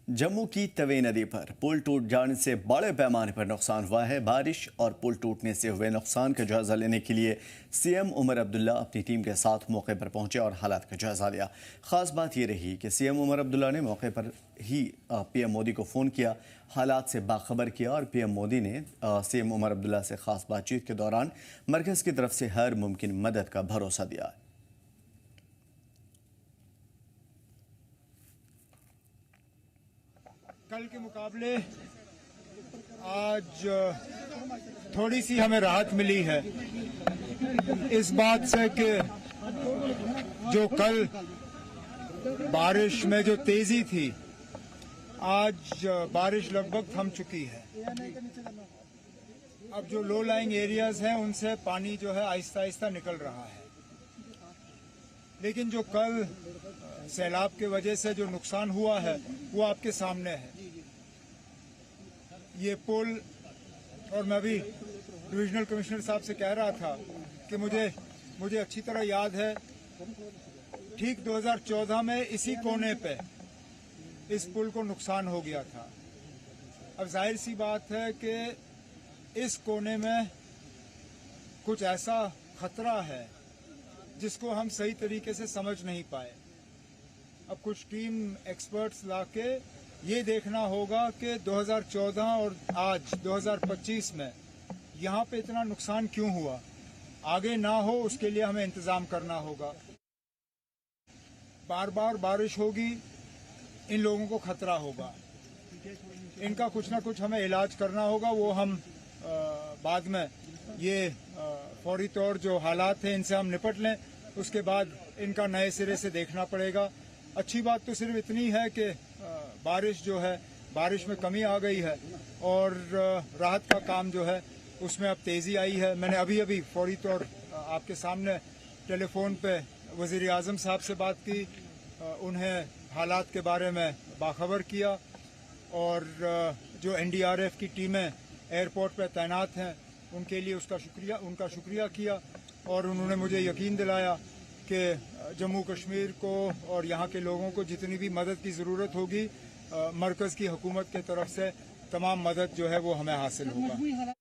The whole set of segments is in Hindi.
जम्मू की तवे नदी पर पुल टूट जाने से बड़े पैमाने पर नुकसान हुआ है। बारिश और पुल टूटने से हुए नुकसान का जायजा लेने के लिए सीएम उमर अब्दुल्ला अपनी टीम के साथ मौके पर पहुंचे और हालात का जायजा लिया। खास बात यह रही कि सीएम उमर अब्दुल्ला ने मौके पर ही पीएम मोदी को फ़ोन किया, हालात से बाखबर किया और पीएम मोदी ने सीएम उमर अब्दुल्ला से खास बातचीत के दौरान मरकज़ की तरफ से हर मुमकिन मदद का भरोसा दिया। कल के मुकाबले आज थोड़ी सी हमें राहत मिली है इस बात से कि जो कल बारिश में जो तेजी थी, आज बारिश लगभग थम चुकी है। अब जो लो लाइंग एरियाज हैं उनसे पानी जो है आहिस्ता आहिस्ता निकल रहा है, लेकिन जो कल सैलाब के वजह से जो नुकसान हुआ है वो आपके सामने है। ये पुल, और मैं भी डिविजनल कमिश्नर साहब से कह रहा था कि मुझे अच्छी तरह याद है, ठीक 2014 में इसी कोने पे इस पुल को नुकसान हो गया था। अब जाहिर सी बात है कि इस कोने में कुछ ऐसा खतरा है जिसको हम सही तरीके से समझ नहीं पाए। अब कुछ टीम एक्सपर्ट्स लाके ये देखना होगा कि 2014 और आज 2025 में यहाँ पे इतना नुकसान क्यों हुआ, आगे ना हो उसके लिए हमें इंतजाम करना होगा। बार बार बारिश होगी, इन लोगों को खतरा होगा, इनका कुछ ना कुछ हमें इलाज करना होगा। वो हम बाद में ये फौरी तौर जो हालात हैं इनसे हम निपट लें, उसके बाद इनका नए सिरे से देखना पड़ेगा। अच्छी बात तो सिर्फ इतनी है कि बारिश जो है, बारिश में कमी आ गई है और राहत का काम जो है उसमें अब तेज़ी आई है। मैंने अभी फौरी तौर आपके सामने टेलीफोन पे वज़ीर आज़म साहब से बात की, उन्हें हालात के बारे में बाखबर किया और जो एनडीआरएफ की टीमें एयरपोर्ट पर तैनात हैं उनके लिए उनका शुक्रिया किया और उन्होंने मुझे यकीन दिलाया कि जम्मू कश्मीर को और यहाँ के लोगों को जितनी भी मदद की ज़रूरत होगी, मरकज़ की हुकूमत की तरफ से तमाम मदद जो है वो हमें हासिल होगा।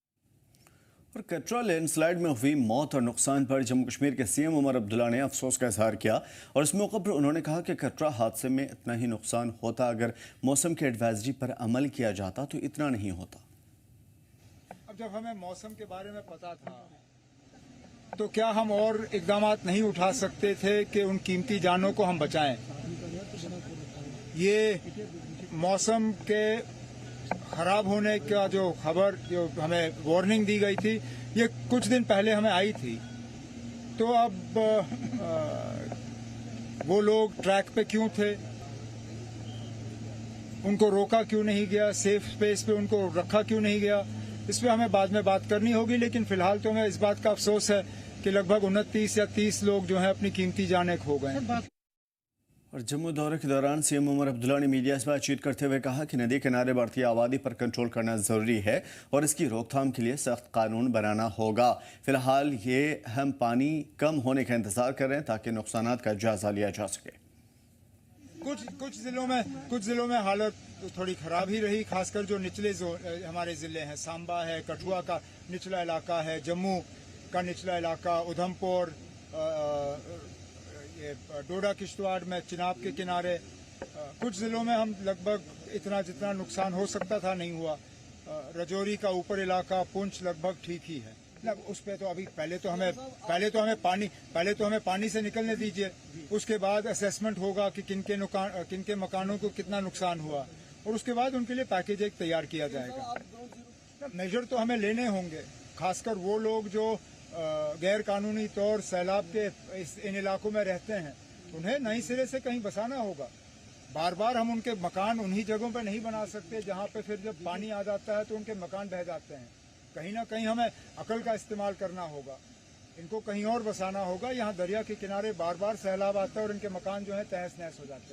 और कटरा लैंडस्लाइड में हुई मौत और नुकसान पर जम्मू कश्मीर के सीएम उमर अब्दुल्ला ने अफसोस का इजहार किया और इस मौके पर उन्होंने कहा कि कटरा हादसे में इतना ही नुकसान होता अगर मौसम की एडवाइजरी पर अमल किया जाता तो इतना नहीं होता। अब जब हमें मौसम के बारे में पता था तो क्या हम और इकदाम नहीं उठा सकते थे कि उन कीमती जानों को हम बचाएं। ये मौसम के खराब होने का जो खबर, जो हमें वार्निंग दी गई थी, ये कुछ दिन पहले हमें आई थी। तो अब वो लोग ट्रैक पे क्यों थे, उनको रोका क्यों नहीं गया, सेफ स्पेस पे उनको रखा क्यों नहीं गया, इस पर हमें बाद में बात करनी होगी। लेकिन फिलहाल तो हमें इस बात का अफसोस है कि लगभग 29 या 30 लोग जो हैं अपनी कीमती जानें खो गए। और जम्मू दौरे के दौरान सीएम उमर अब्दुल्ला ने मीडिया से बातचीत करते हुए कहा कि नदी किनारे बढ़ती आबादी पर कंट्रोल करना जरूरी है और इसकी रोकथाम के लिए सख्त कानून बनाना होगा। फिलहाल ये हम पानी कम होने का इंतजार कर रहे हैं ताकि नुकसानात का जायजा लिया जा सके। कुछ जिलों में हालत थोड़ी खराब ही रही, खासकर जो निचले हमारे ज़िले हैं, सांबा है, कठुआ का निचला इलाका है, जम्मू का निचला इलाका, उधमपुर, ये डोडा किश्तवाड़ में चिनाब के किनारे, कुछ ज़िलों में हम लगभग इतना जितना नुकसान हो सकता था नहीं हुआ। रजौरी का ऊपर इलाका, पुंछ लगभग ठीक ही है। उस पे तो अभी पहले तो हमें पानी से निकलने दीजिए, उसके बाद असेसमेंट होगा कि किनके मकानों को कितना नुकसान हुआ और उसके बाद उनके लिए पैकेज एक तैयार किया जाएगा। मेजर तो हमें लेने होंगे, खासकर वो लोग जो गैर कानूनी तौर सैलाब के इन इलाकों में रहते हैं, उन्हें नई सिरे से कहीं बसाना होगा। बार बार हम उनके मकान उन्हीं जगहों पर नहीं बना सकते जहाँ पे फिर जब पानी आ जाता है तो उनके मकान बह जाते हैं। कहीं ना कहीं हमें अकल का इस्तेमाल करना होगा, इनको कहीं और बसाना होगा। यहाँ दरिया के किनारे बार बार सैलाब आता है और इनके मकान जो है तहस नहस हो जाते हैं।